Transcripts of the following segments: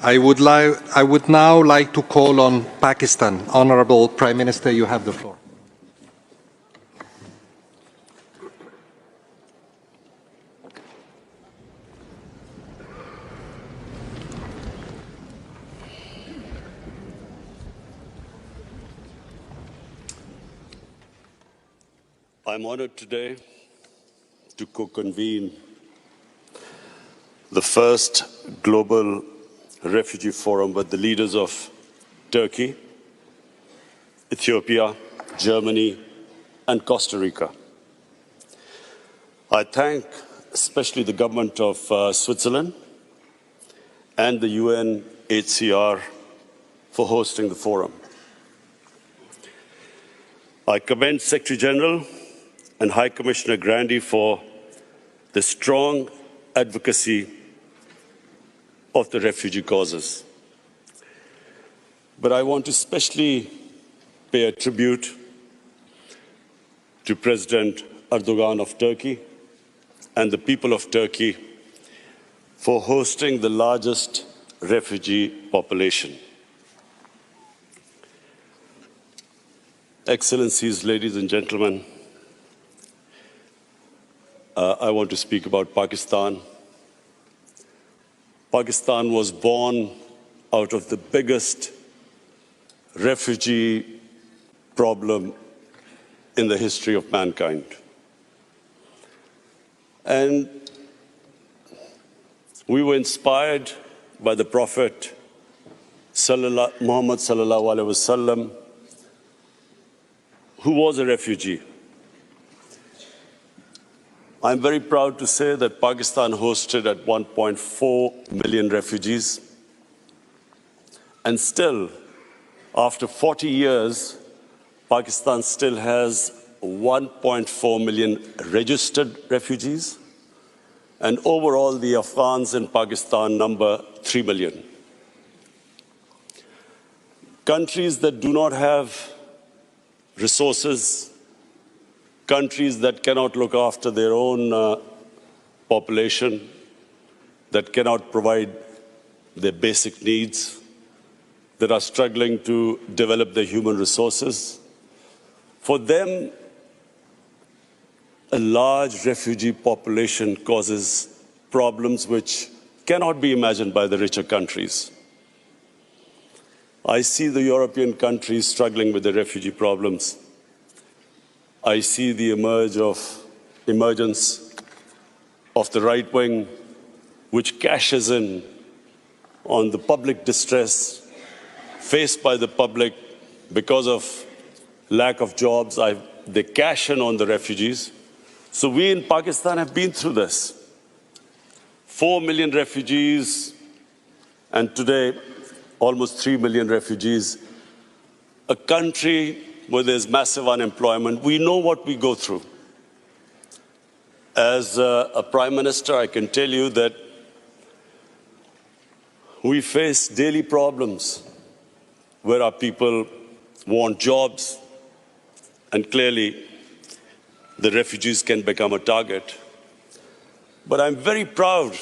I would now like to call on Pakistan. Honorable Prime Minister, you have the floor. I'm honored today to co-convene the first global refugee forum with the leaders of Turkey, Ethiopia, Germany, and Costa Rica. I thank especially the government of Switzerland and the UNHCR for hosting the forum. I commend Secretary General and High Commissioner Grandi for the strong advocacy of the refugee causes. But I want to especially pay a tribute to President Erdogan of Turkey and the people of Turkey for hosting the largest refugee population. Excellencies, ladies and gentlemen, I want to speak about Pakistan. Pakistan was born out of the biggest refugee problem in the history of mankind. And we were inspired by the Prophet Muhammad sallallahu alaihi wasallam, who was a refugee. I'm very proud to say that Pakistan hosted at 1.4 million refugees. And still, after 40 years, Pakistan still has 1.4 million registered refugees. And overall, the Afghans in Pakistan number 3 million. Countries that do not have resources, countries that cannot look after their own population, that cannot provide their basic needs, that are struggling to develop their human resources. For them, a large refugee population causes problems which cannot be imagined by the richer countries. I see the European countries struggling with the refugee problems. I see the emergence of the right wing, which cashes in on the public distress faced by the public because of lack of jobs. They cash in on the refugees. So we in Pakistan have been through this. 4 million refugees, and today almost 3 million refugees. A country where there's massive unemployment. We know what we go through. As a Prime Minister, I can tell you that we face daily problems where our people want jobs, and clearly the refugees can become a target. But I'm very proud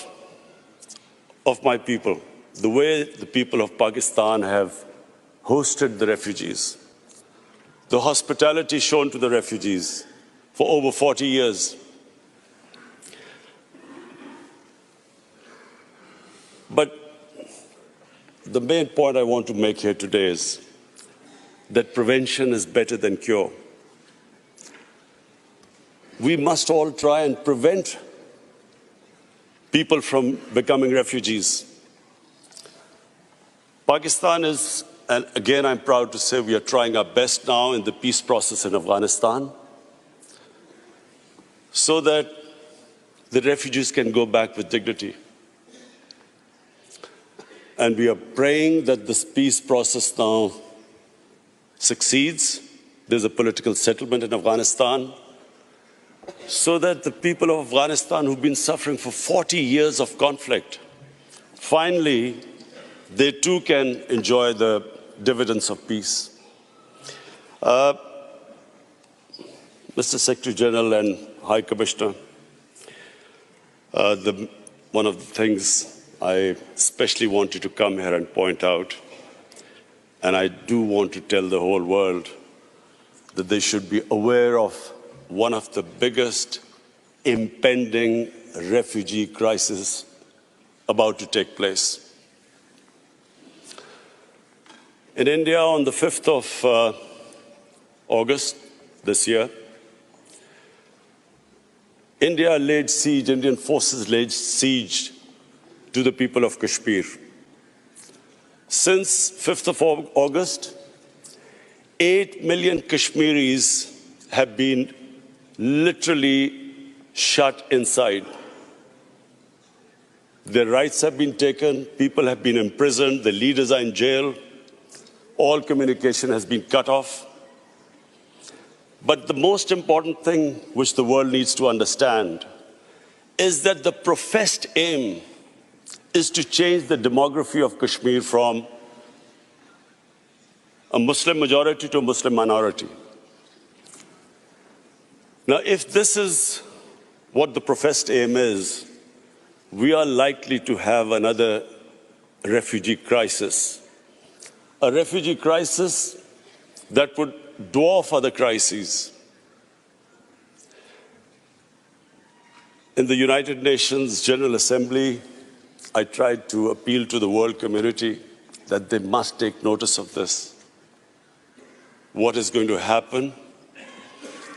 of my people, the way the people of Pakistan have hosted the refugees, the hospitality shown to the refugees for over 40 years. But the main point I want to make here today is that prevention is better than cure. We must all try and prevent people from becoming refugees. Pakistan is, and again I'm proud to say, we are trying our best now in the peace process in Afghanistan so that the refugees can go back with dignity. And we are praying that this peace process now succeeds. There's a political settlement in Afghanistan so that the people of Afghanistan who've been suffering for 40 years of conflict, finally, they too can enjoy the dividends of peace. Mr. Secretary General and High Commissioner, one of the things I especially wanted to come here and point out, and I do want to tell the whole world that they should be aware of one of the biggest impending refugee crises about to take place. In India, on the 5th of August this year, Indian forces laid siege to the people of Kashmir. Since 5th of August, 8 million Kashmiris have been literally shut inside. Their rights have been taken, people have been imprisoned, the leaders are in jail, all communication has been cut off. But the most important thing which the world needs to understand is that the professed aim is to change the demography of Kashmir from a Muslim majority to a Muslim minority. Now, if this is what the professed aim is, we are likely to have another refugee crisis. A refugee crisis that would dwarf other crises. In the United Nations General Assembly, I tried to appeal to the world community that they must take notice of this. What is going to happen?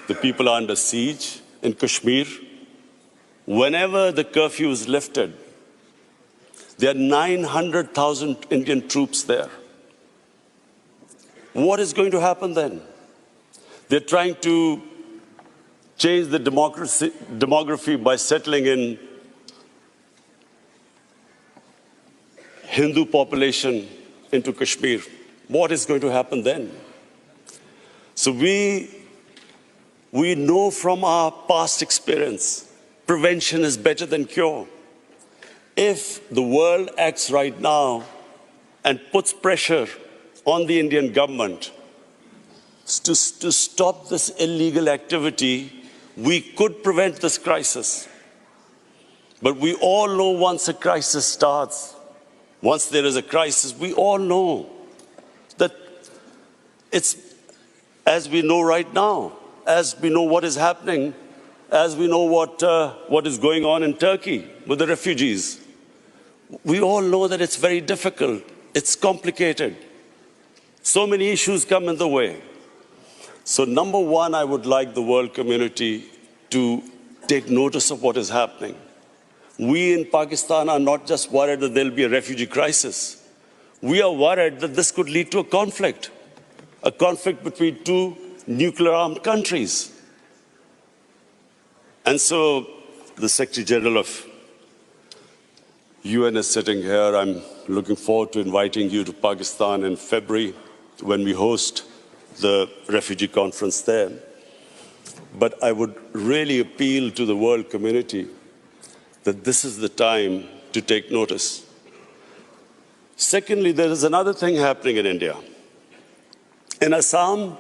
The people are under siege in Kashmir. Whenever the curfew is lifted, there are 900,000 Indian troops there. What is going to happen then? They're trying to change the demography by settling in Hindu population into Kashmir. What is going to happen then? So we know from our past experience, prevention is better than cure. If the world acts right now and puts pressure on the Indian government to stop this illegal activity, we could prevent this crisis. But we all know once a crisis starts, once there is a crisis, we all know that it's as we know right now, as we know what is happening, as we know what is going on in Turkey with the refugees. We all know that it's very difficult, it's complicated. So many issues come in the way. So number one, I would like the world community to take notice of what is happening. We in Pakistan are not just worried that there'll be a refugee crisis. We are worried that this could lead to a conflict between two nuclear-armed countries. And so the Secretary General of UN is sitting here. I'm looking forward to inviting you to Pakistan in February when we host the refugee conference there. But I would really appeal to the world community that this is the time to take notice. Secondly, there is another thing happening in India. In Assam,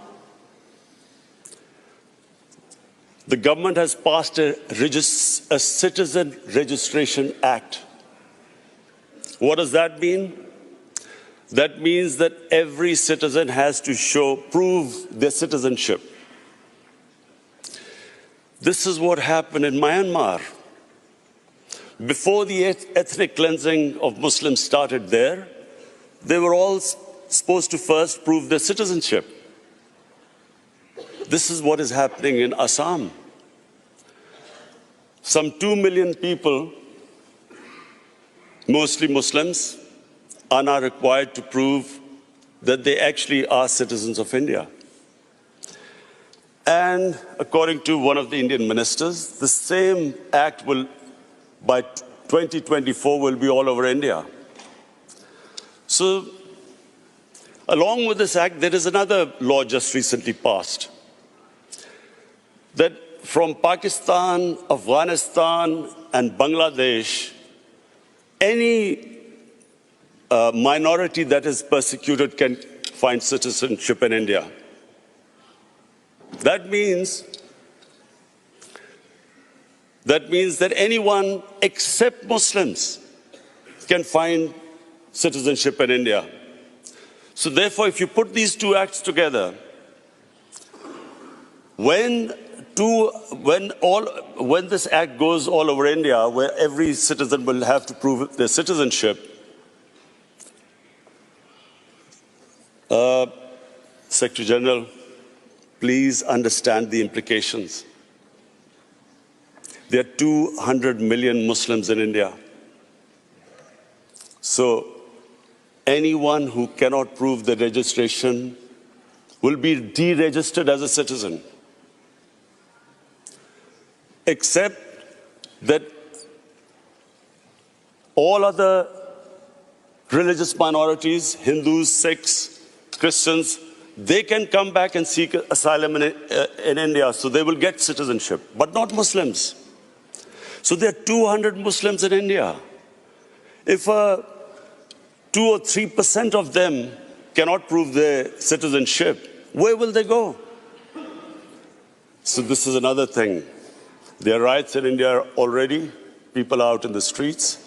the government has passed a Citizen Registration Act. What does that mean? That means that every citizen has to prove their citizenship. This is what happened in Myanmar. Before the ethnic cleansing of Muslims started there, they were all supposed to first prove their citizenship. This is what is happening in Assam. Some 2 million people, mostly Muslims, are now required to prove that they actually are citizens of India. And according to one of the Indian ministers, the same act will, by 2024, will be all over India. So, along with this act, there is another law just recently passed, that from Pakistan, Afghanistan, and Bangladesh, any minority that is persecuted can find citizenship in India. That means that anyone except Muslims can find citizenship in India. So therefore, if you put these two acts together, when this act goes all over India, where every citizen will have to prove their citizenship, Secretary General, please understand the implications. There are 200 million Muslims in India. So anyone who cannot prove their registration will be deregistered as a citizen, except that all other religious minorities, Hindus, Sikhs, Christians, they can come back and seek asylum in India, so they will get citizenship, but not Muslims. So there are 200 Muslims in India. If 2 or 3% of them cannot prove their citizenship, where will they go? So this is another thing. There are riots in India already. People are out in the streets.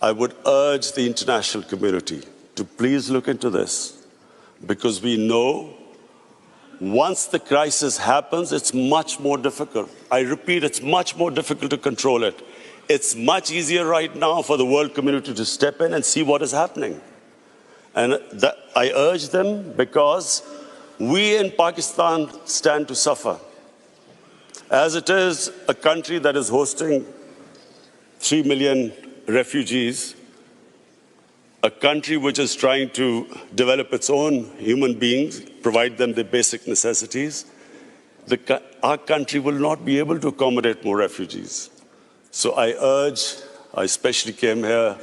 I would urge the international community to please look into this, because we know once the crisis happens, it's much more difficult. I repeat, it's much more difficult to control it. It's much easier right now for the world community to step in and see what is happening. And I urge them, because we in Pakistan stand to suffer. As it is a country that is hosting 3 million refugees, a country which is trying to develop its own human beings, provide them the basic necessities, our country will not be able to accommodate more refugees. So I especially came here,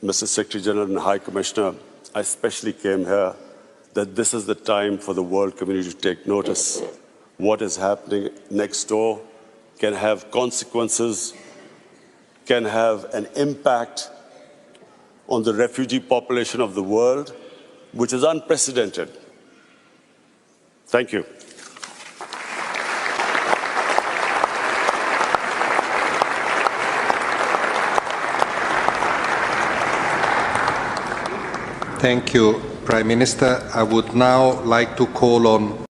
Mr. Secretary General and High Commissioner, I especially came here that this is the time for the world community to take notice. What is happening next door can have consequences, can have an impact on the refugee population of the world, which is unprecedented. Thank you. Thank you, Prime Minister. I would now like to call on